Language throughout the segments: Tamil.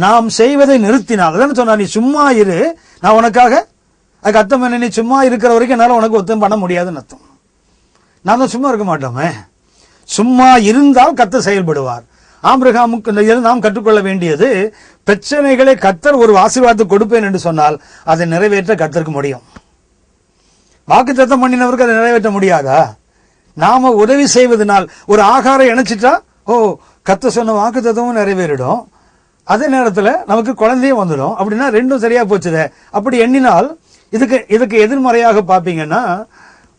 நாம் செய்வதை நிறுத்தினால், அதான் சொன்னா, நீ சும்மா இரு, நான் உனக்காக, அதுக்கு அர்த்தம் என்ன, நீ சும்மா இருக்கிற வரைக்கும் என்னால உனக்கு ஒத்தம் பண்ண முடியாதுன்னு அர்த்தம். நான் தான் சும்மா இருக்க மாட்டோமே. சும்மா இருந்தால் கர்த்தர் செயல்படுவார். ஆபிரகாமுக்கு நாம் கற்றுக்கொள்ள வேண்டியது, பிரச்சனைகளை கர்த்தர் ஒரு ஆசீர்வாதத்தை கொடுப்பேன் என்று சொன்னால் அதை நிறைவேற்ற கர்த்தருக்கு முடியும். வாக்குத்தத்தம் பண்ணினவருக்கு அதை நிறைவேற்ற முடியாதா? நாம உதவி செய்வதனால் ஒரு ஆகாரம் இணைச்சிட்டா, கர்த்தர் சொன்ன வாக்குத்தத்தமும் நிறைவேறிடும், அதே நேரத்தில் நமக்கு குழந்தையும் வந்துடும். அப்படின்னா ரெண்டும் சரியா போச்சுதே. அப்படி எண்ணினால் இதுக்கு எதிர்மறையாக பார்ப்பீங்கன்னா,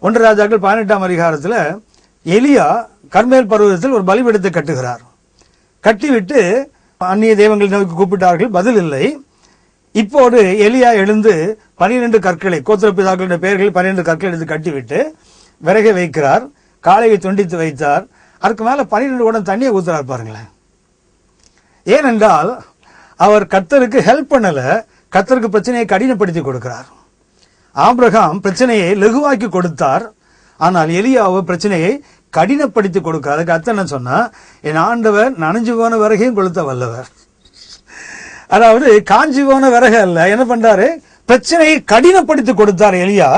1 ராஜாக்கள் 18ஆம் அதிகாரத்தில் எலியா கர்மேல் பர்வதத்தில் ஒரு பலிபீடத்தை கட்டுகிறார். கட்டிவிட்டு அந்நிய தெய்வங்களை நோக்கி கூப்பிட்டார்கள், பதில் இல்லை. இப்போது எலியா எழுந்து 12 கற்களை, கோத்திர பிதாக்களுடைய பெயர்கள் 12 கற்களை எடுத்து கட்டிவிட்டு விறகை வைக்கிறார், காளையை துண்டித்து வைத்தார். அதுக்கு மேல 12 குடம் தண்ணியை ஊத்துறார் பாருங்களேன். ஏனென்றால் அவர் கர்த்தருக்கு ஹெல்ப் பண்ணல, கர்த்தருக்கு பிரச்சனையை கடினப்படுத்தி கொடுக்கிறார். ஆபிரகாம் பிரச்சனையை லகுவாக்கி கொடுத்தார், ஆனால் எலியாவோ பிரச்சனையை கடினப்படுத்தி கொடுக்கிறார். அதுக்கு அர்த்தம் என்ன சொன்னா, என் ஆண்டவர் நனைஞ்சு போன விறகையும் கொளுத்த வல்லவர். அதாவது காஞ்சி போன விறகு அல்ல, என்ன பண்றாரு, பிரச்சனையை கடினப்படுத்தி கொடுத்தார் எலியா.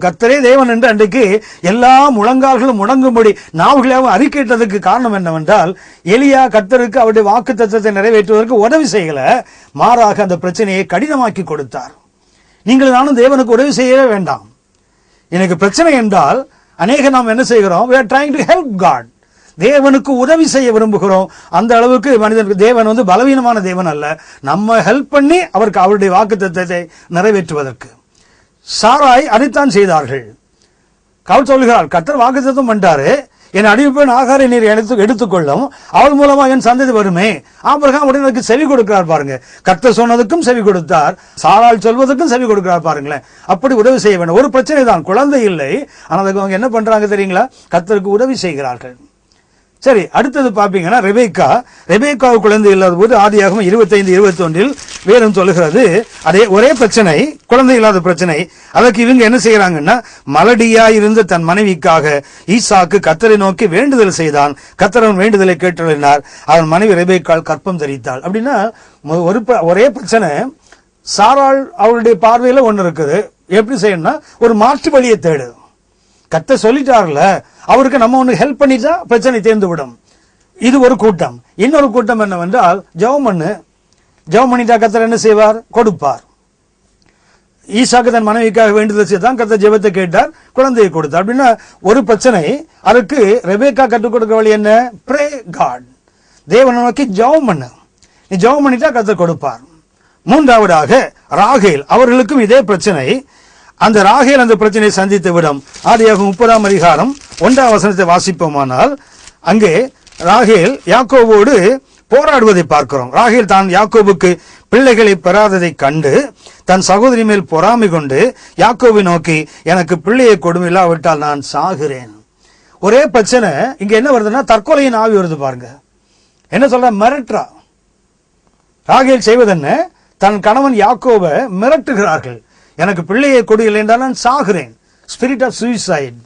கர்த்தரே தேவன் என்று அன்றைக்கு எல்லா முழங்கால்களும் முடங்கும்படி நாவுகளாகவும் அறிக்கையிட்டதுக்கு காரணம் என்னவென்றால், எலியா கர்த்தருக்கு அவருடைய வாக்கு தத்தத்தை நிறைவேற்றுவதற்கு உதவி செய்யல, மாறாக அந்த பிரச்சனையை கடினமாக்கி கொடுத்தார். நீங்கள் நானும் தேவனுக்கு உதவி செய்யவே வேண்டாம். எனக்கு பிரச்சனை என்றால் அநேக நாம் என்ன செய்கிறோம், we are trying to help God. தேவனுக்கு உதவி செய்ய விரும்புகிறோம். அந்த அளவுக்கு மனிதனுக்கு தேவன் பலவீனமான தேவன் அல்ல, நம்ம ஹெல்ப் பண்ணி அவருக்கு அவருடைய வாக்குத்தத்தத்தை நிறைவேற்றுவதற்கு. சாராய் அதைத்தான் செய்தார்கள். அவர் சொல்கிறார், கர்த்தர் வாக்குத்தத்தம் பண்ணிட்டாரு, என் அடிமைப்பெண் ஆகாரை நீர் எடுத்துக்கொள்ளும், அவள் மூலமா என் சந்ததி வருமே. ஆபிரகாம் உடனே செவி கொடுக்கிறார் பாருங்க. கர்த்தர் சொன்னதுக்கும் செவி கொடுத்தார், சாராள் சொல்வதற்கும் செவி கொடுக்கிறார் பாருங்களேன். அப்படி உதவி செய்ய வேண்டும். ஒரு பிரச்சனை தான், குழந்தை இல்லை, ஆனால் அவங்க என்ன பண்றாங்க தெரியுங்களா, கர்த்தருக்கு உதவி செய்கிறார்கள். சரி, அடுத்தது பாப்பீங்கன்னா ரெபேக்கா குழந்தை இல்லாத போது ஆதியாகமம் 25:21 வேதம் சொல்லுகிறது, அதே ஒரே பிரச்சனை, குழந்தை இல்லாத பிரச்சனை. அதற்கு இவங்க என்ன செய்யறாங்கன்னா, மலடியா இருந்த தன் மனைவிக்காக ஈசாக்கு கர்த்தரை நோக்கி வேண்டுதல் செய்தான். கர்த்தர் அவன் வேண்டுதலை கேட்டறினார். அவன் மனைவி ரெபேக்காள் கற்பம் தரித்தாள். அப்படின்னா ஒரே பிரச்சனை, சாராள் அவருடைய பார்வையில ஒண்ணு இருக்குது. எப்படி செய்யணும்னா, ஒரு மாற்று வழியை தேடு. கர்த்தர் சொல்லிட்டார்ல, அவருக்கு நம்ம ஒண்ணு ஹெல்ப் பண்ணிட்டா பிரச்சனை தீர்ந்து விடும். இது ஒரு கூட்டம். இன்னொரு கூட்டம் என்னவென்றால், ஜெபம் பண்ணிட்டா கர்த்தர் என்ன செய்வார், கொடுப்பார். ஈசாக்கு தன் மனைவிக்காக வேண்டுதல் செய்தான், கர்த்தர் ஜெபத்தை கேட்டார், குழந்தையை கொடுத்தார். அப்படின்னா ஒரு பிரச்சனை. அதுக்கு ரெபேக்கா கற்றுக் கொடுக்க வழி என்ன, ப்ரே காட், தேவனை நோக்கி ஜெபம் பண்ணு. நீ ஜெபம் பண்ணிட்டா கர்த்தர் கொடுப்பார். மூன்றாவதாக ராகேல், அவர்களுக்கும் இதே பிரச்சனை. அந்த ராகேல் அந்த பிரச்சனையை சந்தித்த விடம் ஆதியாகமம் 30ஆம் அதிகாரம் 1ஆம் வசனத்தை வாசிப்போமானால், அங்கே ராகேல் யாக்கோபோடு போராடுவதை பார்க்கிறோம். ராகேல் தான் யாக்கோபுக்கு பிள்ளைகளை பெறாததை கண்டு தன் சகோதரி மேல் பொறாமை கொண்டு யாக்கோபை நோக்கி, எனக்கு பிள்ளையை கொடுமை, இல்லாவிட்டால் நான் சாகிறேன். ஒரே பிரச்சனை. இங்க என்ன வருதுன்னா, தற்கொலையின் ஆவி வருது பாருங்க. என்ன சொல்ற, மிரட்டுறா. ராகேல் செய்வதென்ன, தன் கணவன் யாக்கோபை மிரட்டுகிறார்கள். எனக்கு பிள்ளையை கொடு, இல்லை என்றால் நான் சாகிறேன். Spirit of suicide.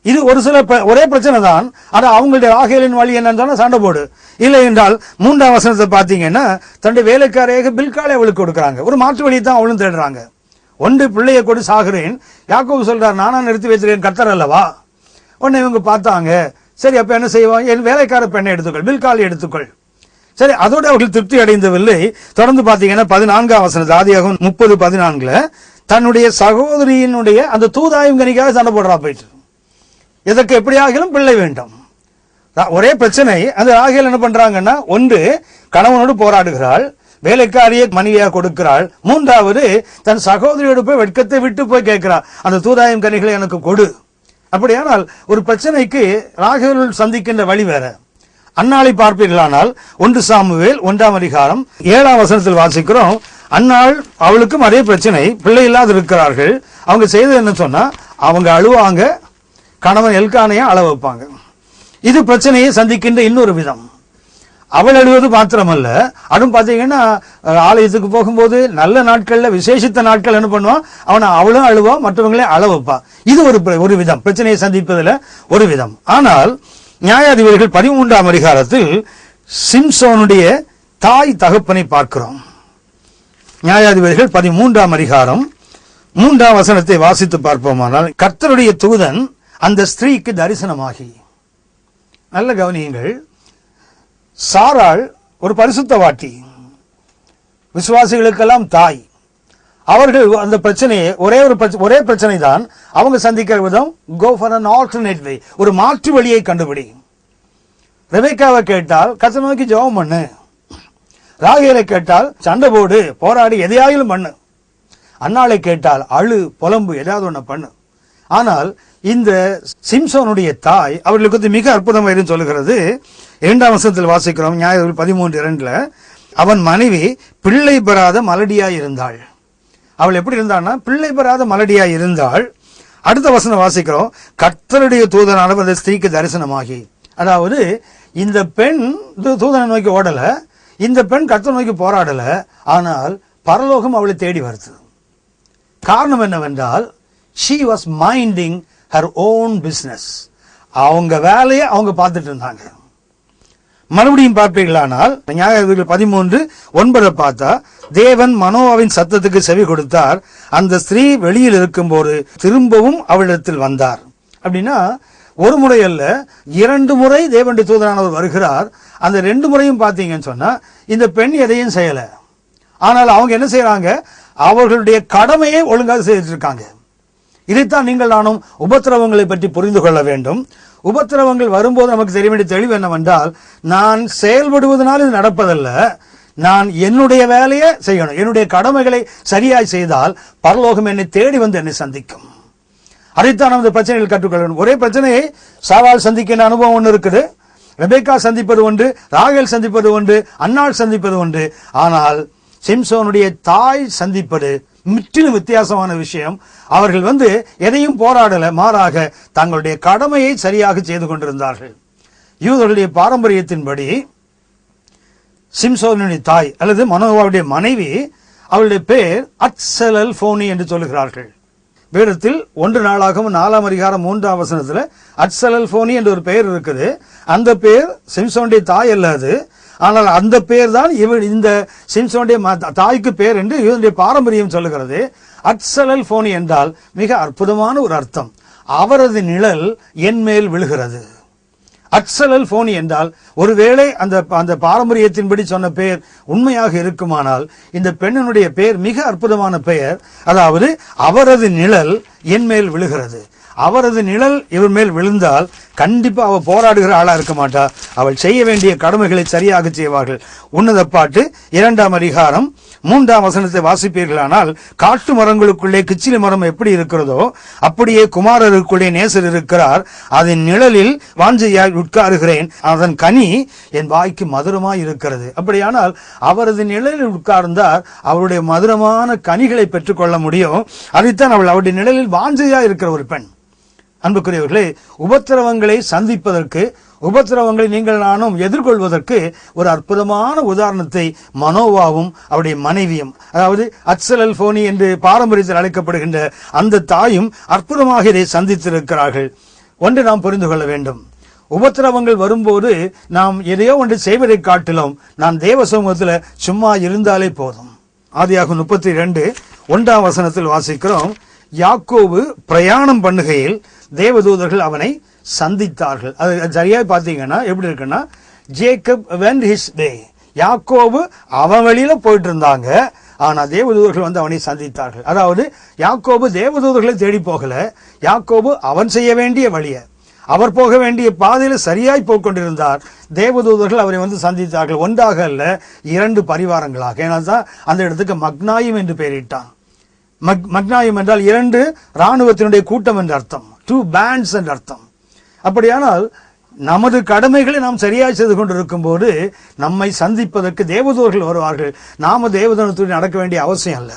இது ஒரு சில ஒரே பிரச்சனை தான். ஆனா அவங்களுடைய ராகேலின் வழி என்னன்னு சண்டை போடு. இல்லை என்றால் 3ஆம் வசனத்தை பார்த்தீங்கன்னா, தன்னுடைய வேலைக்காரையாக பில்காலை அவளுக்கு கொடுக்குறாங்க. ஒரு மாற்று வழியை தான் அவளும் தேடுறாங்க. ஒன்று பிள்ளையை கொடு, சாகிறேன். யாக்கோபு சொல்றார், நானா நிறுத்தி வைத்திருக்கேன், கர்த்தர் அல்லவா. உடனே இவங்க பார்த்தாங்க, சரி அப்ப என்ன செய்வான், என் வேலைக்கார பெண்ணை எடுத்துக்கொள், பில்காலை எடுத்துக்கொள். சரி, அதோடு அவர்கள் திருப்தி அடைந்தவில்லை. தொடர்ந்து பாத்தீங்கன்னா 14ஆம் வசனத்தில் ஆதியாகமம் 30:14 தன்னுடைய சகோதரியினுடைய அந்த தூதாயும் கனிக்காக சண்டை போடுறா போயிட்டு. இதற்கு எப்படியாகிலும் பிள்ளை வேண்டும். ஒரே பிரச்சனை. அந்த ராகேல் என்ன பண்றாங்கன்னா, ஒன்று கணவனோடு போராடுகிறாள், வேலைக்காரியை மனைவியாக கொடுக்கிறாள். மூன்றாவது தன் சகோதரியோடு போய் வெட்கத்தை விட்டு போய் கேட்கிறாள், அந்த தூதாயும் கனிகளை எனக்கு கொடு. அப்படியானால் ஒரு பிரச்சனைக்கு ராகேல் சந்திக்கின்ற வழி வேற. அன்னாளை பார்ப்பீர்களானால் 1 சாமுவேல் 1ஆம் அதிகாரம் 7ஆம் வசனத்தில் வாசிக்கிறோம், அன்னாள் அவளுக்கும் அதே பிரச்சனை, பிள்ளை இல்லாது இருக்கிறார்கள். அவங்க செய்தது என்ன சொன்னா, அவங்க அழுவாங்க, கணவன் எல்கானையா அழ வைப்பாங்க. இது பிரச்சனையை சந்திக்கின்ற இன்னொரு விதம். அவள் அழுவது மாத்திரமல்ல, அதுவும் பாத்தீங்கன்னா ஆலயத்துக்கு போகும்போது நல்ல நாட்கள்ல விசேஷித்த நாட்கள் என்ன பண்ணுவான், அவளும் அழுவா, மற்றவங்களே அழ வைப்பா. இது ஒரு விதம், பிரச்சனையை சந்திப்பதில் ஒரு விதம். ஆனால் நியாயாதிபதிகள் 13ஆம் அதிகாரத்தில் சிம்சோனுடைய தாய் தகப்பனை பார்க்கிறோம். நியாயாதிபதிகள் 13ஆம் அதிகாரம் 3ஆம் வசனத்தை வாசித்து பார்ப்போமானால், கர்த்தருடைய தூதன் அந்த ஸ்திரீக்கு தரிசனமாகி. நல்ல கவனியுங்கள், சாராள் ஒரு பரிசுத்தவாட்டி, விசுவாசிகளுக்கெல்லாம் தாய். அவர்கள் அந்த பிரச்சனையை ஒரே பிரச்சனை தான் அவங்க சந்திக்கிற விதம், go for an alternate way, ஒரு மாற்று வழியை கண்டுபிடி. ரெபெக்காவை கேட்டால் கர்த்தரை நோக்கி ஜெபம் பண்ணு, ராகேலை கேட்டால் சண்டை போடு, போராடி எதையாயிலும் பண்ணு, அன்னாளை கேட்டால் அழு புலம்பு, ஏதாவது ஒண்ணு பண்ணு. ஆனால் இந்த சிம்சோனுடைய தாய் அவர்களுக்கு மிக அற்புதமாக சொல்லுகிறது. 2ஆம் வசனத்தில் வாசிக்கிறோம், நியாயாதிபதிகள் 13:2, அவன் மனைவி பிள்ளை பெறாத மலடியாய் இருந்தாள். அவள் எப்படி இருந்தான்னா பிள்ளை பெறாத மலடியாய் இருந்தாள். அடுத்த வசனம் வாசிக்கிறோம், கர்த்தருடைய தூதனானவர் அந்த ஸ்திரீக்கு தரிசனமாகி. அதாவது இந்த பெண் தூதனை நோக்கி ஓடல, இந்த பெண் கர்த்தரை நோக்கி போராடல, ஆனால் பரலோகம் அவளை தேடி வருது. காரணம் என்னவென்றால், she was minding her own business. அவங்க வேலையை அவங்க பார்த்துட்டு இருந்தாங்க. மறுபடியும் பார்ப்பீர்களானால் நியாயாதிபதிகள் 13:9 பார்த்தா, தேவன் மனோவாவின் சத்தத்துக்கு செவி கொடுத்தார், அந்த ஸ்திரீ வெளியில் இருக்கும்போது திரும்பவும் அவளிடத்தில் வந்தார். அப்படின்னா ஒரு முறை அல்ல, 2 முறை தேவனுடைய தூதனானவர் வருகிறார். அந்த 2 முறையும் பார்த்தீங்கன்னு சொன்னா இந்த பெண் எதையும் செய்யல. ஆனால் அவங்க என்ன செய்யறாங்க, அவர்களுடைய கடமையை ஒழுங்காக செய்துட்டு இருக்காங்க. இதைத்தான் நீங்கள் நானும் உபத்திரவங்களை பற்றி புரிந்து கொள்ள வேண்டும். உபத்திரவங்கள் வரும்போது நமக்கு தெரிய வேண்டிய தெளிவு என்னவென்றால், நான் செயல்படுவதனால் இது நடப்பதல்ல, நான் என்னுடைய வேலையை செய்யணும், என்னுடைய கடமைகளை சரியாய் செய்தால் பரலோகம் என்னை தேடி வந்து என்னை சந்திக்கும். அதைத்தான் நம்ம இந்த பிரச்சனைகள் கற்றுக்கொள்ளணும். ஒரே பிரச்சனையை சாராள் சந்திக்கின்ற அனுபவம் ஒன்று இருக்குது, ரெபெக்கா சந்திப்பது ஒன்று, ராகேல் சந்திப்பது ஒன்று, அன்னாள் சந்திப்பது ஒன்று. ஆனால் சிம்சோனுடைய தாய் சந்திப்பது முற்றிலும் வித்தியாசமான விஷயம். அவர்கள் எதையும் போராடல, மாறாக தங்களுடைய கடமையை சரியாக செய்து கொண்டிருந்தார்கள். யூதர்களுடைய பாரம்பரியத்தின்படி சிம்சோனுடைய தாய் அல்லது மனோவாவுடைய மனைவி, அவளுடைய பேர் அத்சலல் போனி என்று சொல்லுகிறார்கள். வேதத்தில் 1 நாளாகவும் 4ஆம் அதிகாரம் 3ஆம் வசனத்தில் அத்சலல் போனி என்ற ஒரு பெயர் இருக்குது. அந்த பெயர் சிம்சோனுடைய தாய் அல்ல அது, ஆனால் அந்த பெயர் தான் இந்த சிம்சோனுடைய தாய்க்கு பெயர் என்று இவருடைய பாரம்பரியம் சொல்லுகிறது. அத்சலல் போனி என்றால் மிக அற்புதமான ஒரு அர்த்தம், அவரது நிழல் என் மேல் விழுகிறது. அத்சலல் போனி என்றால் ஒருவேளை அந்த பாரம்பரியத்தின்படி சொன்ன பெயர் உண்மையாக இருக்குமானால் இந்த பெண்ணினுடைய பெயர் மிக அற்புதமான பெயர். அதாவது அவரது நிழல் என் மேல் விழுகிறது. அவரது நிழல் இவர் மேல் விழுந்தால் கண்டிப்பா அவள் போராடுகிற ஆளா இருக்க மாட்டா, அவள் செய்ய வேண்டிய கடமைகளை சரியாக செய்வார்கள். உன்னத பாட்டு 2ஆம் அதிகாரம் 3ஆம் வசனத்தை வாசிப்பீர்களானால், காட்டு மரங்களுக்குள்ளே கிச்சிலி மரம் எப்படி இருக்கிறதோ அப்படியே குமாரருக்குள்ளே நேசர் இருக்கிறார், அதன் நிழலில் வாஞ்சையாய் உட்காருகிறேன், அதன் கனி என் வாய்க்கு மதுரமாய் இருக்கிறது. அப்படியானால் அவரது நிழலில் உட்கார்ந்தார் அவருடைய மதுரமான கனிகளை பெற்றுக்கொள்ள முடியும். அதைத்தான் அவருடைய நிழலில் வாஞ்சையாய் இருக்கிற ஒரு பெண். அன்புக்குரியவர்களே, உபத்திரவங்களை சந்திப்பதற்கு, உபத்திரவங்களை நீங்கள் நானும் எதிர்கொள்வதற்கு ஒரு அற்புதமான உதாரணத்தை மனோவாவும் அவருடைய மனைவியும், அதாவது அத்சலல் போனி என்று பாரம்பரியத்தில் அழைக்கப்படுகின்ற அந்த தாயும் அற்புதமாக இதை சந்தித்திருக்கிறார்கள். ஒன்று நாம் புரிந்து கொள்ள வேண்டும், உபத்திரவங்கள் வரும்போது நாம் எதையோ ஒன்று செய்வதை காட்டிலும் நான் தேவ சமூகத்தில் சும்மா இருந்தாலே போதும். ஆதியாகமம் 32:1ஆம் வசனத்தில் வாசிக்கிறோம், யாக்கோபு பிரயாணம் பண்ணுகையில் தேவதூதர்கள் அவனை சந்தித்தார்கள். அது சரியா பாத்தீங்கன்னா எப்படி இருக்குன்னா, ஜேக்கப் went his way, யாக்கோபு அவன் வெளியில போயிட்டு இருந்தாங்க, ஆனா தேவதூதர்கள் அவனை சந்தித்தார்கள். அதாவது யாக்கோபு தேவதூதர்களை தேடி போகல, யாக்கோபு அவன் செய்ய வேண்டிய வழிய, அவர் போக வேண்டிய பாதையில சரியாய் போய்கொண்டிருந்தார். தேவதூதர்கள் அவரை சந்தித்தார்கள். ஒன்றாக அல்ல, 2 பரிவாரங்களாக. ஏன்னா தான் அந்த இடத்துக்கு மக்னாயும் என்று பெயரிட்டான். மக்னாயும் என்றால் 2 இராணுவத்தினுடைய கூட்டம் என்ற அர்த்தம், 2 bands என்ற அர்த்தம். அப்படியானால் நமது கடமைகளை நாம் சரியாக செய்து கொண்டிருக்கும் போது நம்மை சந்திப்பதற்கு தேவதூதர்கள் வருவார்கள். நாம தேவதூதத்துடன் நடக்க வேண்டிய அவசியம் அல்ல.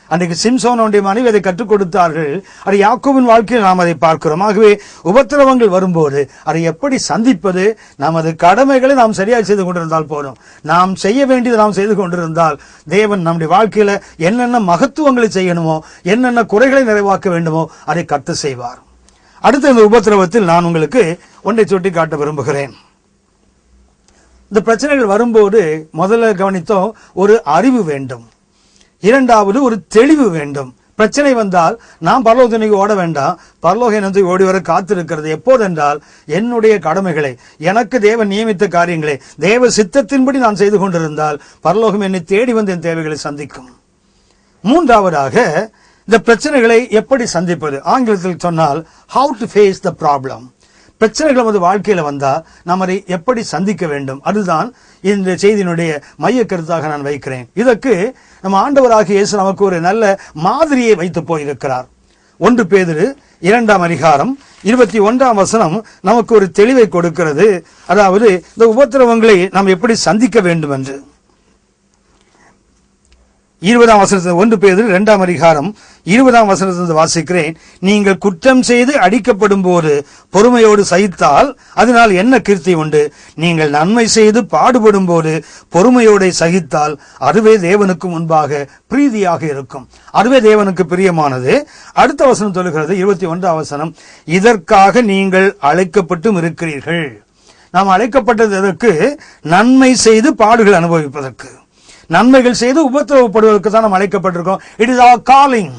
அன்றைக்கு சிம்சோனுடைய மனைவி அதை கற்றுக் கொடுத்தார்கள். அது யாக்கோபின் வாழ்க்கையில் நாம் அதை பார்க்கிறோம். ஆகவே உபத்திரவங்கள் வரும்போது அதை எப்படி சந்திப்பது, நமது கடமைகளை நாம் சரியாக செய்து கொண்டிருந்தால் போதும். நாம் செய்ய வேண்டியது நாம் செய்து கொண்டிருந்தால் தேவன் நம்முடைய வாழ்க்கையில என்னென்ன மகத்துவங்களை செய்யணுமோ, என்னென்ன குறைகளை நிறைவாக்க வேண்டுமோ அதை கர்த்தர் செய்வார். அடுத்த இந்த உபத்திரவத்தில் நான் உங்களுக்கு ஒன்றை சுட்டி காட்ட விரும்புகிறேன். இந்த பிரச்சனைகள் வரும்போது முதல்ல கவனித்தோம், ஒரு அறிவு வேண்டும். இரண்டாவது ஒரு தெளிவு வேண்டும். பிரச்சனை வந்தால் நாம் பரலோகத்திற்கு ஓட வேண்டாம், பரலோக நன்றி ஓடி வர காத்திருக்கிறது. எப்போதென்றால் என்னுடைய கடமைகளை, எனக்கு தேவன் நியமித்த காரியங்களை தேவ சித்தத்தின்படி நான் செய்து கொண்டிருந்தால் பரலோகம் என்னை தேடி வந்து என் தேவைகளை சந்திக்கும். மூன்றாவதாக இந்த பிரச்சனைகளை எப்படி சந்திப்பது, ஆங்கிலத்தில் சொன்னால் how to face the problem. பிரச்சனைகள் நமது வாழ்க்கையில வந்தா நாம் அதை எப்படி சந்திக்க வேண்டும், அதுதான் இந்த செய்தியினுடைய மைய கருத்தாக நான் வைக்கிறேன். இதற்கு நம்ம ஆண்டவராகிய இயேசு நமக்கு ஒரு நல்ல மாதிரியை வைத்து போயிருக்கிறார். 1 பேதுரு 2ஆம் அதிகாரம் 21ஆம் வசனம் நமக்கு ஒரு தெளிவை கொடுக்கிறது. அதாவது இந்த உபத்திரவங்களை நாம் எப்படி சந்திக்க வேண்டும் என்று. 20ஆம் வசனத்தில் 1 பேதுரு 2ஆம் அதிகாரம் 20ஆம் வசனத்திலிருந்து வாசிக்கிறேன். நீங்கள் குற்றம் செய்து அடிக்கப்படும் போது பொறுமையோடு சகித்தால் அதனால் என்ன கீர்த்தி உண்டு? நீங்கள் நன்மை செய்து பாடுபடும் போது பொறுமையோடு சகித்தால் அதுவே தேவனுக்கு முன்பாக பிரீதியாக இருக்கும், அதுவே தேவனுக்கு பிரியமானது. அடுத்த வசனம் சொல்லுகிறது, 21ஆம் வசனம், இதற்காக நீங்கள் அழைக்கப்பட்டும் இருக்கிறீர்கள். நாம் அழைக்கப்பட்டது எதற்கு? நன்மை செய்து பாடுகள் அனுபவிப்பதற்கு, நன்மைகள் செய்து உபத்திரவப்படுவதற்கு தான் நாம் அழைக்கப்பட்டிருக்கோம். It is our calling.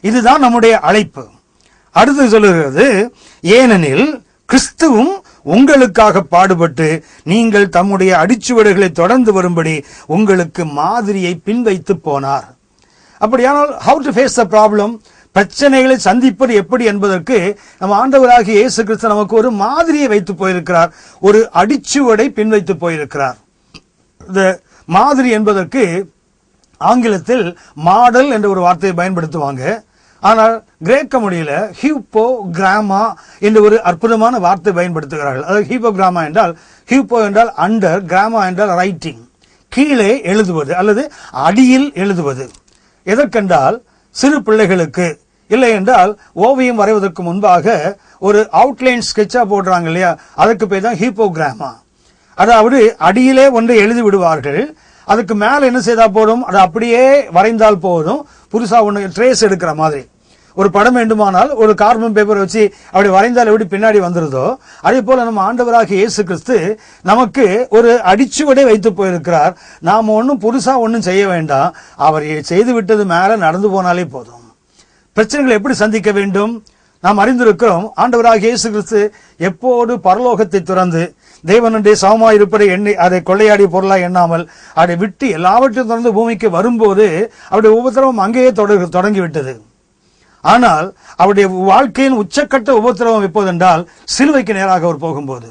இதுதான் நம்முடைய அழைப்பு. அடுத்து சொல்லுகிறது, ஏனெனில் கிறிஸ்துவும் உங்களுக்காக பாடுபட்டு நீங்கள் தம்முடைய அடிச்சுவடுகளை தொடர்ந்து வரும்படி உங்களுக்கு மாதிரியை பின்வைத்து போனார். அப்படியானால் how to face the problem, பிரச்சனைகளை சந்திப்பது எப்படி என்பதற்கு நம்ம ஆண்டவராகிய இயேசு கிறிஸ்து நமக்கு ஒரு மாதிரியை வைத்து போயிருக்கிறார், ஒரு அடிச்சுவடை பின்வைத்து போயிருக்கிறார். மாதிரி என்பதற்கு ஆங்கிலத்தில் மாடல் என்ற ஒரு வார்த்தையை பயன்படுத்துவாங்க. ஆனால் கிரேக்க மொழியில ஹியூப்போ கிராமா என்ற ஒரு அற்புதமான வார்த்தை பயன்படுத்துகிறார்கள். அதாவது ஹியூப்போகிராமா என்றால், ஹியூப்போ என்றால் அண்டர், கிராமா என்றால் ரைட்டிங், கீழே எழுதுவது அல்லது அடியில் எழுதுவது. எதற்கென்றால் சிறு பிள்ளைகளுக்கு, இல்லை என்றால் ஓவியம் வரைவதற்கு முன்பாக ஒரு அவுட்லைன் ஸ்கெட்சா போடுறாங்க இல்லையா, அதற்கு பேர் தான் ஹியூப்போகிராமா. அதாவது அடியிலே ஒன்றை எழுதி விடுவார்கள், அதுக்கு மேல என்ன செய்தா போதும், அது அப்படியே வரைந்தால் போதும், புதுசா ஒன்று ட்ரேஸ் எடுக்கிற மாதிரி. ஒரு படம் வேண்டுமானால் ஒரு கார்பன் பேப்பர் வச்சு அப்படி வரைந்தால் எப்படி பின்னாடி வந்துருதோ, அதே போல நம்ம ஆண்டவராகிய இயேசு கிறிஸ்து நமக்கு ஒரு அடிச்சுவடை வைத்து போயிருக்கிறார். நாம் ஒன்றும் புதுசா ஒன்றும் செய்ய வேண்டாம், அவர் செய்து விட்டது மேல நடந்து போனாலே போதும். பிரச்சனைகளை எப்படி சந்திக்க வேண்டும் நாம் அறிந்திருக்கிறோம். ஆண்டவராகிய இயேசு கிறிஸ்து எப்போது பரலோகத்தை துறந்து தேவனுடைய சமமாய் இருப்பதை எண்ணி அதை கொள்ளையாடிய பொருளாய் எண்ணாமல் அதை விட்டு எல்லாவற்றையும் தொடர்ந்து பூமிக்கு வரும்போது அவருடைய உபத்திரவம் அங்கேயே தொடங்கிவிட்டது. ஆனால் அவருடைய வாழ்க்கையின் உச்சக்கட்ட உபத்திரவம் எப்போதென்றால் சிலுவைக்கு நேராக அவர் போகும்போது.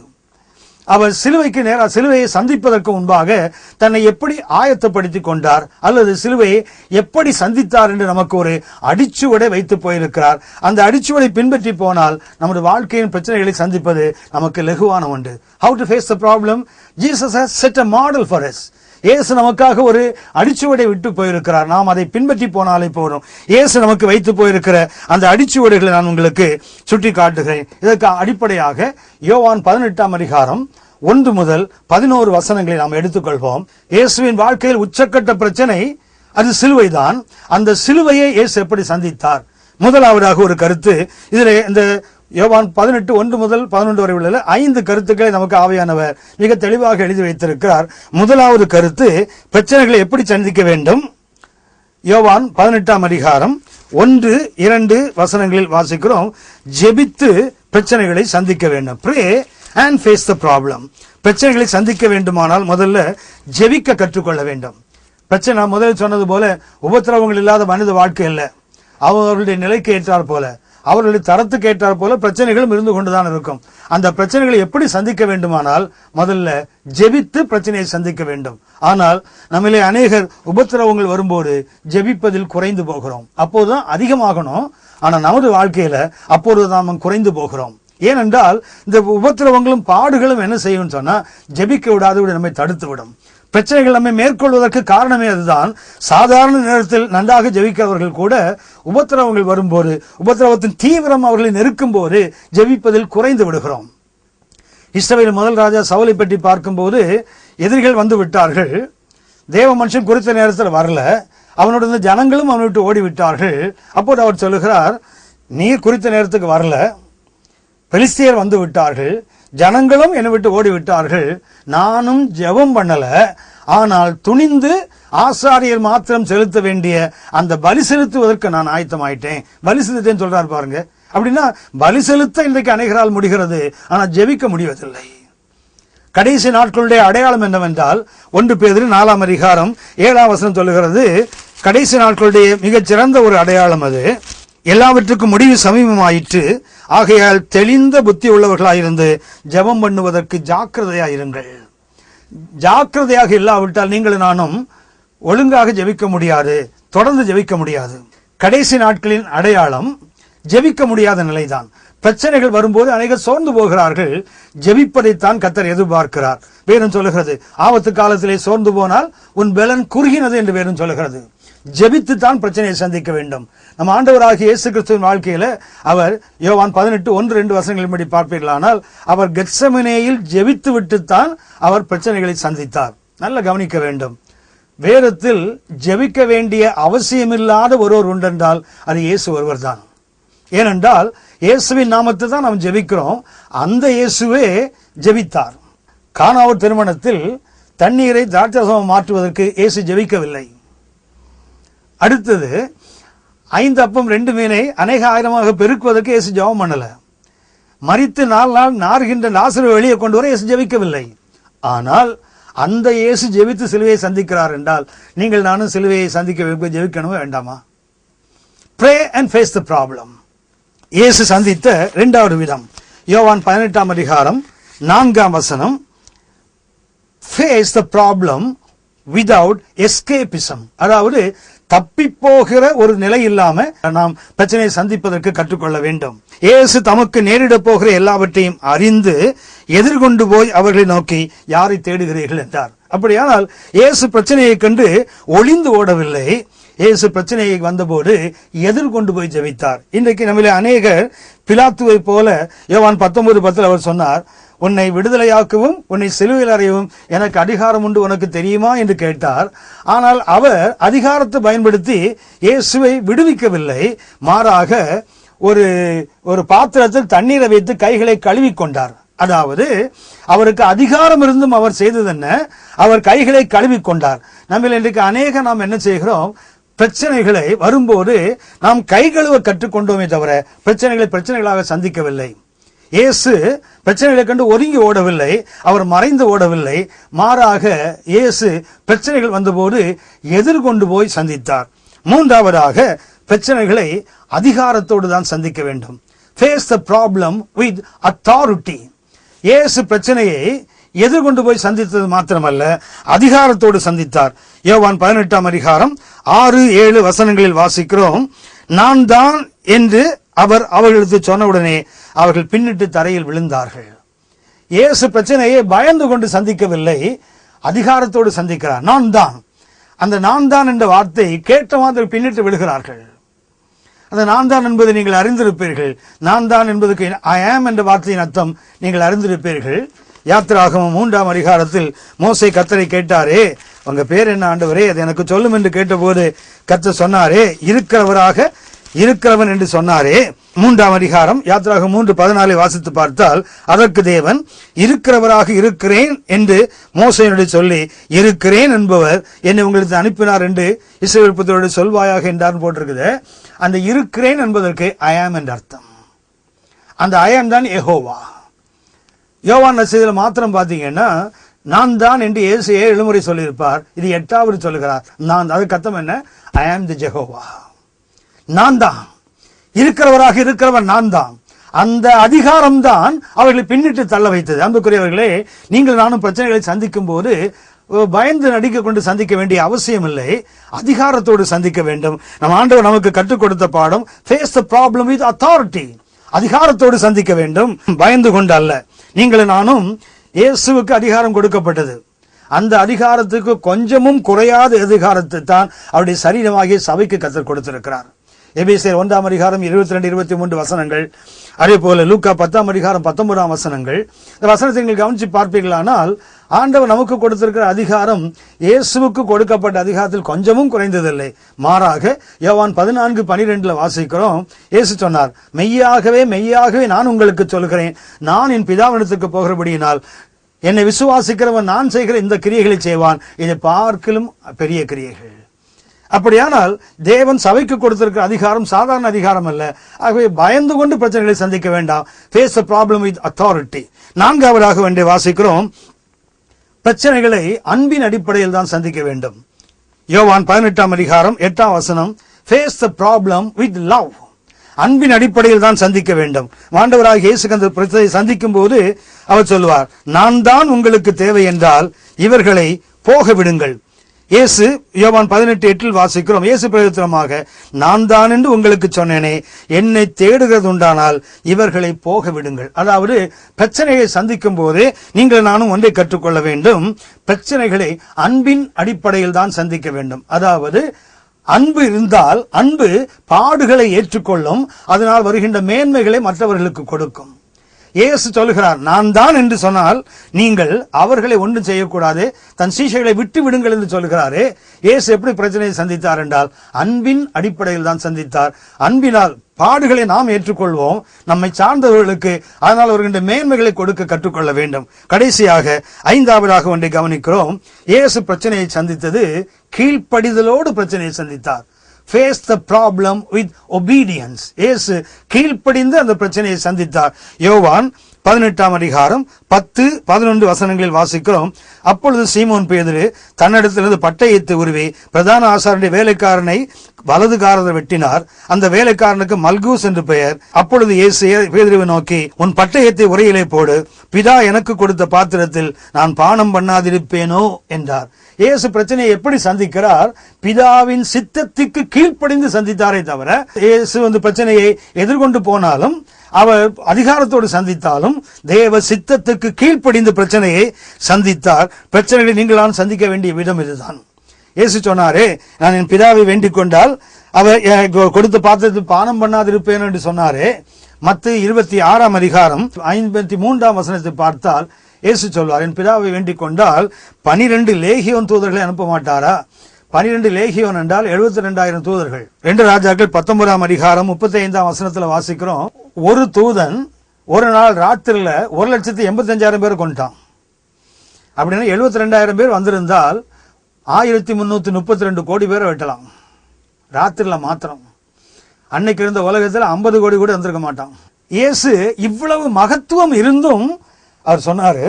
அவர் சிலுவையை சந்திப்பதற்கு முன்பாக தன்னை எப்படி ஆயத்தப்படுத்திக் கொண்டார் அல்லது சிலுவையை எப்படி சந்தித்தார் என்று நமக்கு ஒரு அடிச்சுவடை வைத்து போயிருக்கிறார். அந்த அடிச்சுவடை பின்பற்றி போனால் நமது வாழ்க்கையின் பிரச்சனைகளை சந்திப்பது நமக்கு லகுவான ஒன்று. How to face the problem? Jesus has set a model for us. இயேசு நமக்காக ஒரு அடிச்சுவடை விட்டு போயிருக்கிறார். நாம் அதை பின்பற்றி போனாலே போதும். இயேசு நமக்கு வைத்து போயிருக்கிற அந்த அடிச்சுவடைகளை நான் உங்களுக்கு சுட்டி காட்டுகிறேன். இதற்கு அடிப்படையாக யோவான் 18ஆம் அதிகாரம் 1 முதல் 11 வசனங்களை நாம் எடுத்துக்கொள்வோம். இயேசுவின் வாழ்க்கையில் உச்சக்கட்ட பிரச்சனை அது சிலுவைதான். அந்த சிலுவையை இயேசு எப்படி சந்தித்தார்? முதலாவதாக ஒரு கருத்து, இதில் இந்த யோவான் 18:1 முதல் 11 வரை உள்ள 5 கருத்துக்களை நமக்கு ஆவியானவர் மிக தெளிவாக எழுதி வைத்திருக்கிறார். முதலாவது கருத்து, பிரச்சனைகளை எப்படி சந்திக்க வேண்டும். யோவான் 18ஆம் அதிகாரம் 1-2 வசனங்களில் வாசிக்கிறோம். ஜெபித்து பிரச்சனைகளை சந்திக்க வேண்டும். Pray and face the problem. பிரச்சனைகளை சந்திக்க வேண்டுமானால் முதல்ல ஜெபிக்க கற்றுக்கொள்ள வேண்டும். பிரச்சனை முதலில் சொன்னது போல உபத்திரவங்கள் இல்லாத மனித வாழ்க்கை இல்லை. அவர்களுடைய நிலைக்கு ஏற்றார் போல, அவர்களுடைய தரத்துக்கு ஏற்றார் போல பிரச்சனைகளும் இருந்து கொண்டுதான் இருக்கும். அந்த பிரச்சனைகளை எப்படி சந்திக்க வேண்டுமானால் முதல்ல ஜெபித்து பிரச்சனையை சந்திக்க வேண்டும். ஆனால் நம்மளே அநேகர் உபத்திரவங்கள் வரும்போது ஜெபிப்பதில் குறைந்து போகிறோம். அப்போதுதான் அதிகமாகணும், ஆனா நமது வாழ்க்கையில அப்போது நாம் குறைந்து போகிறோம். ஏனென்றால் இந்த உபத்திரவங்களும் பாடுகளும் என்ன செய்யும் சொன்னா ஜெபிக்க விடாது நம்மை தடுத்து விடும். பிரச்சனைகள் நம்மை மேற்கொள்வதற்கு காரணமே அதுதான். சாதாரண நேரத்தில் நன்றாக ஜெபிக்கிறவர்கள் கூட உபத்திரவங்கள் வரும்போது, உபத்திரவத்தின் தீவிரம் அவர்களை நெருக்கும் போது ஜெபிப்பதில் குறைந்து விடுகிறோம். இஸ்ரவேல் முதல் ராஜா சவுலை பற்றி பார்க்கும்போது எதிரிகள் வந்து விட்டார்கள். தேவ மனுஷன் குறித்த நேரத்தில் வரல, அவனுடைய ஜனங்களும் அவனை விட்டு ஓடிவிட்டார்கள். அப்போது அவர் சொல்லுகிறார், நீர் குறித்த நேரத்துக்கு வரல, பெலிஸ்தியர் வந்து விட்டார்கள், ஜனங்களும் என்னை விட்டு ஓடிவிட்டார்கள், நானும் ஜெபம் பண்ணல, ஆனால் துணிந்து ஆசாரியர் மாத்திரம் செலுத்த வேண்டிய அந்த பலி செலுத்துவதற்கு நான் ஆயத்தமாயிட்டேன். பலி செலுத்தேன்னு சொல்றாரு பாருங்க. அப்படின்னா பலி செலுத்த இன்றைக்கு அநேகரால் முடிகிறது, ஆனால் ஜெபிக்க முடிவதில்லை. கடைசி நாட்களுடைய அடையாளம் என்னவென்றால் 1 பேதுரு 4ஆம் அதிகாரம் 7ஆம் வசனம் சொல்லுகிறது, கடைசி நாட்களுடைய மிகச்சிறந்த ஒரு அடையாளம் அது. எல்லாவற்றுக்கும் முடிவு சமீபமாயிற்று, ஆகையால் தெளிந்த புத்தி உள்ளவர்களாயிருந்து ஜெபம் பண்ணுவதற்கு ஜாக்கிரதையாயிருங்கள். ஜாக்கிரதையாக இல்லாவிட்டால் நீங்கள் நானும் ஒழுங்காக ஜெபிக்க முடியாது, தொடர்ந்து ஜெபிக்க முடியாது. கடைசி நாட்களின் அடையாளம் ஜெபிக்க முடியாத நிலைதான். பிரச்சனைகள் வரும்போது அநேகர் சோர்ந்து போகிறார்கள். ஜெபிப்பதைத்தான் கர்த்தர் எதிர்பார்க்கிறார். வேறும் சொல்லுகிறது, ஆபத்து காலத்திலே சோர்ந்து போனால் உன் பலன் குறுகினது என்று வேறும் சொல்லுகிறது. ஜெபித்து தான் பிரச்சனையை சந்திக்க வேண்டும். நம் ஆண்டவராகிய இயேசு கிறிஸ்துவின் வாழ்க்கையில அவர் யோவான் 18:1-2 வசனங்களின்படி பார்ப்பீர்களானால், அவர் கெத்செமனேயில் ஜெபித்து விட்டுத்தான் அவர் பிரச்சனைகளை சந்தித்தார். நல்ல கவனிக்க வேண்டும். வேதத்தில் ஜெபிக்க வேண்டிய அவசியமில்லாத ஒருவர் உண்டென்றால் அது இயேசு ஒருவர் தான். ஏனென்றால் இயேசுவின் நாமத்தை தான் நாம் ஜெபிக்கிறோம். அந்த இயேசுவே ஜெபித்தார். கானாவூர் திருமணத்தில் தண்ணீரை திராட்சரசமாக மாற்றுவதற்கு இயேசு ஜெபிக்கவில்லை. அடுத்தது 5 அப்பம் 2 மீனை அநேக ஆயிரமாக பெருக்குவதற்கு இயேசு ஜெபம் பண்ணல. மரித்து 4 நாள் நாறுகின்ற லாசருவை வெளியே கொண்டு வர இயேசு ஜெபிக்கவில்லை. ஆனால் அந்த இயேசு ஜெபித்து சிலுவையை சந்திக்கிறார் என்றால் நீங்கள் நானும் சிலுவையை சந்திக்க ஜெபிக்கணுமா வேண்டாமா? Pray and face the problem. இயேசு சந்தித்த 2வது விதம் யோவான் 18ஆம் அதிகாரம் 4ஆம் வசனம், face the problem without escapism. அதாவது தப்பி போகிற ஒரு நிலை இல்லாம நாம் பிரச்சனையை சந்திப்பதற்கு கற்றுக்கொள்ள வேண்டும். இயேசு தமக்கு நேரிட போகிற எல்லாவற்றையும் அறிந்து எதிர்கொண்டு போய் அவர்களை நோக்கி யாரை தேடுகிறீர்கள் என்றார். அப்படியானால் இயேசு பிரச்சனையை கண்டு ஒளிந்து ஓடவில்லை. இயேசு பிரச்சனையை வந்தபோது எதிர்கொண்டு போய் ஜெபித்தார். இன்றைக்கு நம்மளே அநேகர் பிலாத்துவை போல யோவான் 19:10 அவர் சொன்னார், உன்னை விடுதலையாக்கவும் உன்னை சிலுவையில் அறையவும் எனக்கு அதிகாரம் உண்டு, உனக்கு தெரியுமா என்று கேட்டார். ஆனால் அவர் அதிகாரத்தை பயன்படுத்தி இயேசுவை விடுவிக்கவில்லை. மாறாக ஒரு பாத்திரத்தில் தண்ணீரை வைத்து கைகளை கழுவி கொண்டார். அதாவது அவருக்கு அதிகாரம் இருந்தும் அவர் செய்தது என்ன? அவர் கைகளை கழுவி கொண்டார். நம்ம இன்றைக்கு நாம் என்ன செய்கிறோம்? பிரச்சனைகளை வரும்போது நாம் கை கழுவ கற்றுக்கொண்டோமே தவிர பிரச்சனைகளாக சந்திக்கவில்லை. இயேசு பிரச்சனைகளை கண்டு ஒதுங்கி ஓடவில்லை, அவர் மறைந்து ஓடவில்லை. மாறாக இயேசு பிரச்சனைகள் வந்தபோது எதிர்கொண்டு போய் சந்தித்தார். 3வதாக பிரச்சனைகளை அதிகாரத்தோடு தான் சந்திக்க வேண்டும். Face the problem with authority. இயேசு பிரச்சனையை எதிர்கொண்டு போய் சந்தித்தது மாத்திரமல்ல, அதிகாரத்தோடு சந்தித்தார். யோவான் 18ஆம் அதிகாரம் 6-7 வசனங்களில் வாசிக்கிறோம், நான் தான் என்று அவர் அவர்களுக்கு சொன்னவுடனே அவர்கள் பின்னிட்டு தரையில் விழுந்தார்கள். இயேசு பிரச்சனையை பயந்து கொண்டு சந்திக்கவில்லை, அதிகாரத்தோடு சந்திக்கிறார். நான் தான். அந்த நான் தான் என்ற வார்த்தை கேட்ட மாதிரி பின்னிட்டு விழுகிறார்கள். அந்த நான் தான் என்பதை நீங்கள் அறிந்திருப்பீர்கள். நான் தான் என்பதற்கு ஐ ஆம் என்ற வார்த்தையின் அர்த்தம் நீங்கள் அறிந்திருப்பீர்கள். யாத்திராகமம் 3ஆம் அதிகாரத்தில் மோசே கர்த்தரை கேட்டாரே, உங்க பேர் என்ன ஆண்டவரே, அது எனக்கு சொல்லும் என்று கேட்டபோது கர்த்தர் சொன்னாரே, இருக்கிறவன் என்று சொன்னாரே. 3ஆம் அதிகாரம் யாத்திராகமம் 3:14 வாசித்து பார்த்தால், அதற்கு தேவன் இருக்கிறவராக இருக்கிறேன் என்று மோசேயோடு சொல்லி, இருக்கிறேன் என்பவர் என்னை உங்களுக்கு அனுப்பினார் என்று இஸ்ரவேல் புத்திரரோடு சொல்வாயாக என்றார் போட்டிருக்குது. அந்த இருக்கிறேன் என்பதற்கு ஐ ஆம் என்ற அர்த்தம். அந்த ஐ ஆம் தான் யெகோவா. யோவான் நற்செய்தியில மாத்திரம் பாத்தீங்கன்னா நான் தான் என்று இயேசு 7 முறை சொல்லியிருப்பார். இது 8வது சொல்லுகிறார் நான். அதுக்கு அர்த்தம் என்ன? ஐ ஆம் தி ஜெகோவா. நான் தான் இருக்கிறவராக இருக்கிறவர் நான் தான். அந்த அதிகாரம் தான் அவர்களை பின்னிட்டு தள்ள வைத்தது. அன்புக்குரியவர்களே, நீங்கள் நானும் பிரச்சனைகளை சந்திக்கும் போது பயந்து நடிக்க கொண்டு சந்திக்க வேண்டிய அவசியம் இல்லை, அதிகாரத்தோடு சந்திக்க வேண்டும். நம் ஆண்டவர் நமக்கு கற்றுக் கொடுத்த பாடம் face the problem with authority. அதிகாரத்தோடு சந்திக்க வேண்டும், பயந்து கொண்டு அல்ல. நீங்கள் நானும் இயேசுவுக்கு அதிகாரம் கொடுக்கப்பட்டது. அந்த அதிகாரத்துக்கு கொஞ்சமும் குறையாத அதிகாரத்தை தான் அவருடைய சரீரமாகிய சபைக்கு கர்த்தர் கொடுத்திருக்கிறார். எபேசியர் 1ஆம் அதிகாரம் 22-23 வசனங்கள், அதே போல லூக்கா 10ஆம் அதிகாரம் 19ஆம் வசனங்கள். இந்த வசனத்தை நீங்கள் கவனிச்சு பார்ப்பீர்களானால் ஆண்டவர் நமக்கு கொடுத்திருக்கிற அதிகாரம் இயேசுவுக்கு கொடுக்கப்பட்ட அதிகாரத்தில் கொஞ்சமும் குறைந்ததில்லை. மாறாக யோவான் 14:12 வாசிக்கிறோம். இயேசு சொன்னார், மெய்யாகவே மெய்யாகவே நான் உங்களுக்கு சொல்கிறேன், நான் என் பிதாவினிடத்துக்கு போகிறபடியினால் என்னை விசுவாசிக்கிறவன் நான் செய்கிற இந்த கிரியைகளை செய்வான், இதை பார்க்கிலும் பெரிய கிரியைகள். அப்படியானால் தேவன் சபைக்கு கொடுத்திருக்கிற அதிகாரம் சாதாரண அதிகாரம் அல்ல. ஆகவே பயந்து கொண்டு பிரச்சனைகளை சந்திக்க வேண்டாம். Face the problem with authority. நான்காவதாக வேண்டிய வாசிக்கிறோம், பிரச்சனைகளை அன்பின் அடிப்படையில் தான் சந்திக்க வேண்டும். யோவான் 18:8 face the problem with love. அன்பின் அடிப்படையில் தான் சந்திக்க வேண்டும். ஆண்டவராகிய இயேசு அந்த பிரச்சனையை சந்திக்கும் போது அவர் சொல்வார், நான் தான் உங்களுக்கு தேவை என்றால் இவர்களை போக விடுங்கள். இயேசு யோவான் 18:8 வாசிக்கிறோம். இயேசு பிரயோஜனமாக, நான் தான் என்று உங்களுக்கு சொன்னேனே, என்னை தேடுகிறது உண்டானால் இவர்களை போக விடுங்கள். அதாவது பிரச்சனையை சந்திக்கும் போது நீங்கள் நானும் ஒன்றை கற்றுக்கொள்ள வேண்டும், பிரச்சனைகளை அன்பின் அடிப்படையில் தான் சந்திக்க வேண்டும். அதாவது அன்பு இருந்தால் அன்பு பாடுகளை ஏற்றுக்கொள்ளும், அதனால் வருகின்ற மேன்மைகளை மற்றவர்களுக்கு கொடுக்கும். இயேசு சொல்லுகிறார், நான் தான் என்று சொன்னால் நீங்கள் அவர்களை ஒன்றும் செய்யக்கூடாது, தன் சீஷைகளை விட்டு விடுங்கள் என்று சொல்கிறாரே. இயேசு எப்படி பிரச்சனையை சந்தித்தார் என்றால் அன்பின் அடிப்படையில் தான் சந்தித்தார். அன்பினால் பாடுகளை நாம் ஏற்றுக்கொள்வோம், நம்மை சார்ந்தவர்களுக்கு அதனால் வருகின்ற மேன்மைகளை கொடுக்க கற்றுக்கொள்ள வேண்டும். கடைசியாக ஐந்தாவதாக ஒன்றை கவனிக்கிறோம். இயேசு பிரச்சனையை சந்தித்தது கீழ்ப்படிதலோடு பிரச்சனையை சந்தித்தார். Face the problem with obedience. இயேசு கீழ்ப்படிந்து அந்த பிரச்சனையை சந்தித்தார். யோவான் 18:10-11 வாசிக்கிறோம். அப்பொழுது சீமோன் பேதுரு தன்னிடத்திலிருந்து பட்டயத்தை உருவி பிரதான ஆசாரியனுடைய வேலைக்காரனை வலதுகாரரை வெட்டினார். அந்த வேலைக்காரனுக்கு மல்கூஸ் என்று பெயர். அப்பொழுது இயேசு பேதுருவை நோக்கி, உன் பட்டயத்தை உரையிலே போடு, பிதா எனக்கு கொடுத்த பாத்திரத்தில் நான் பானம் பண்ணாதிருப்பேனோ என்றார். இயேசு பிரச்சனையை எப்படி சந்திக்கிறார்? பிதாவின் சித்தத்துக்கு கீழ்ப்படிந்து சந்தித்தாரே தவிர, இயேசு பிரச்சனையை எதிர்கொண்டு போனாலும் அவர் அதிகாரத்தோடு சந்தித்தாலும் தேவ சித்தத்துக்கு கீழ்ப்படிந்து பிரச்சனையை சந்தித்தார். பிரச்சனைகளை நீங்கள் சந்திக்க வேண்டிய விதம் இதுதான். இயேசு சொன்னாரே, நான் என் பிதாவை வேண்டிக் கொண்டால் அவர் கொடுத்த பாத்திரத்தில் பானம் பண்ணாதிருப்பேன் என்று சொன்னாரே. மத்தேயு 26:53 பார்த்தால் இயேசு சொல்வார், என் பிதாவை வேண்டிக் கொண்டால் 12 லேகியோன் தூதர்களை அனுப்ப மாட்டாரா? 12 லேகியோன் என்றால் 72,000 தூதர்கள். 2 ராஜாக்கள் 19:35 வாசிக்கிறோம். ஒரு தூதன் ஒரு நாள் ராத்திரில 1,85,000 பேர் கொண்டான். அப்படின்னா 72,000 பேர் வந்திருந்தால் 1332 கோடி பேரை வெட்டலாம் ராத்திரில மாத்திரம். அன்னைக்கு இருந்த உலகத்தில் 50 கோடி கூட வந்திருக்க மாட்டான். இயேசு இவ்வளவு மகத்துவம் இருந்தும் அவர் சொன்னாரு,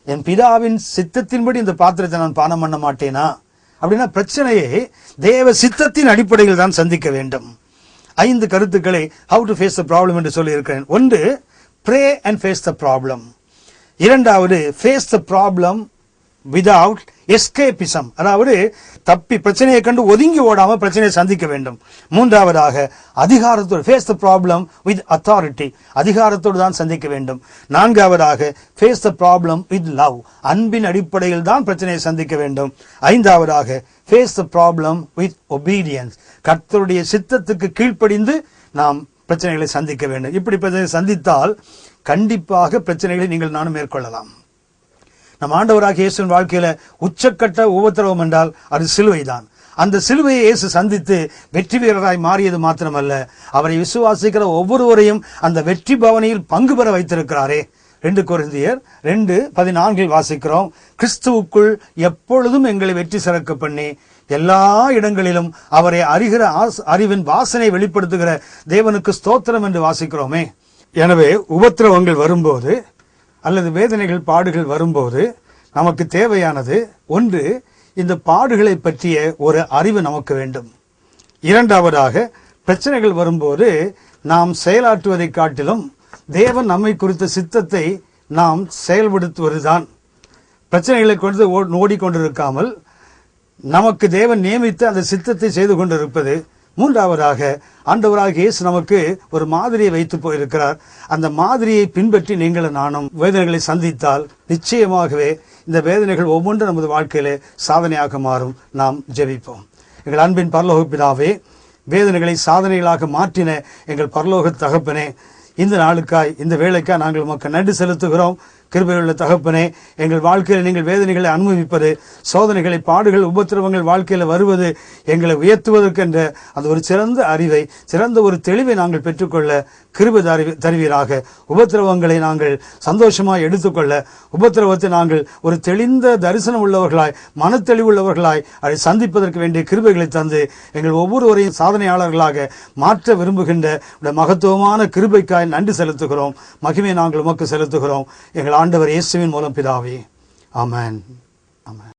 என் பிதாவின் சித்தத்தின்படி இந்த பாத்திரத்தை நான் பானம் பண்ண மாட்டேனா? அப்படின்னா பிரச்சனையை தேவ சித்தத்தின் அடிப்படையில் தான் சந்திக்க வேண்டும். 5 கருத்துக்களை how to face the problem என்று சொல்லி இருக்கிறேன். 1, pray and face the problem. 2வது, face the problem without escapism. அதாவது தப்பி பிரச்சனையை கண்டு ஒதுங்கி ஓடாம பிரச்சனையை சந்திக்க வேண்டும். 3வதாக அதிகாரத்தோடு face the problem with authority. அதிகாரத்தோடு தான் சந்திக்க வேண்டும். 4வதாக face the problem with love. அன்பின் அடிப்படையில் தான் பிரச்சனையை சந்திக்க வேண்டும். 5வதாக face the problem with obedience. கர்த்தருடைய சித்தத்துக்கு கீழ்ப்படிந்து நாம் பிரச்சனைகளை சந்திக்க வேண்டும். இப்படி பிரச்சனை சந்தித்தால் கண்டிப்பாக பிரச்சனைகளை நீங்கள் நானும் மேற்கொள்ளலாம். நம் ஆண்டவராகிய இயேசுவின் வாழ்க்கையில உச்சக்கட்ட உபத்திரவம் என்றால் அது சிலுவை தான். அந்த சிலுவையை இயேசு சந்தித்து வெற்றி வீரராய் மாறியது மாத்திரமல்ல, அவரை விசுவாசிக்கிற ஒவ்வொருவரையும் அந்த வெற்றி பவனியில் பங்கு பெற வைத்திருக்கிறாரே. 2 கொரிந்தியர் 2:14 வாசிக்கிறோம். கிறிஸ்துவுக்குள் எப்பொழுதும் எங்களை வெற்றி சிறக்க பண்ணி எல்லா இடங்களிலும் அவரை அறிகிற அறிவின் வாசனை வெளிப்படுத்துகிற தேவனுக்கு ஸ்தோத்திரம் என்று வாசிக்கிறோமே. எனவே உபத்திரவங்கள் வரும்போது அல்லது வேதனைகள் பாடுகள் வரும்போது நமக்கு தேவையானது 1, இந்த பாடுகளை பற்றிய ஒரு அறிவு நமக்கு வேண்டும். 2வதாக பிரச்சனைகள் வரும்போது நாம் செயலாற்றுவதை காட்டிலும் தேவன் நம்மை குறித்த சித்தத்தை நாம் செயல்படுத்துவதுதான். பிரச்சனைகளை கொண்டு ஓடிக்கொண்டிருக்காமல் நமக்கு தேவன் நியமித்து அந்த சித்தத்தை செய்து கொண்டிருப்பது. 3வதாக ஆண்டவராகிய இயேசு நமக்கு ஒரு மாதிரியை வைத்து போயிருக்கிறார். அந்த மாதிரியை பின்பற்றி நீங்கள் நானும் வேதனைகளை சந்தித்தால் நிச்சயமாகவே இந்த வேதனைகள் ஒவ்வொன்றும் நமது வாழ்க்கையிலே சாதனையாக மாறும். நாம் ஜெபிப்போம். எங்கள் அன்பின் பரலோக பிதாவே, வேதனைகளை சாதனைகளாக மாற்றின எங்கள் பரலோக தகப்பனே, இந்த நாளுக்காய் இந்த வேலைக்காய் நாங்கள் உமக்கு நன்றி செலுத்துகிறோம். கிருபையுள்ள தகப்பனே, எங்கள் வாழ்க்கையில் நீங்கள் வேதனைகளை அனுபவிப்பது, சோதனைகளை, பாடுகள், உபத்திரவங்கள் வாழ்க்கையில் வருவது எங்களை உயர்த்துவதற்கென்ற அந்த ஒரு சிறந்த அறிவை, சிறந்த ஒரு தெளிவை நாங்கள் பெற்றுக்கொள்ள கிருபை தருவீராக. உபத்திரவங்களை நாங்கள் சந்தோஷமாய் எடுத்துக்கொள்ள, உபத்திரவத்தை நாங்கள் ஒரு தெளிந்த தரிசனம் உள்ளவர்களாய், மனத்தெளிவுள்ளவர்களாய் அதை சந்திப்பதற்கு வேண்டிய கிருபைகளை தந்து எங்கள் ஒவ்வொருவரையும் சாதனையாளர்களாக மாற்ற விரும்புகின்ற மகத்துவமான கிருபைக்காய் நன்றி செலுத்துகிறோம். மகிமை நாங்கள் உமக்கு செலுத்துகிறோம். எங்கள் ஆண்டவர் இயேசுவின் மூலம் பிதாவே, ஆமென். ஆமென்.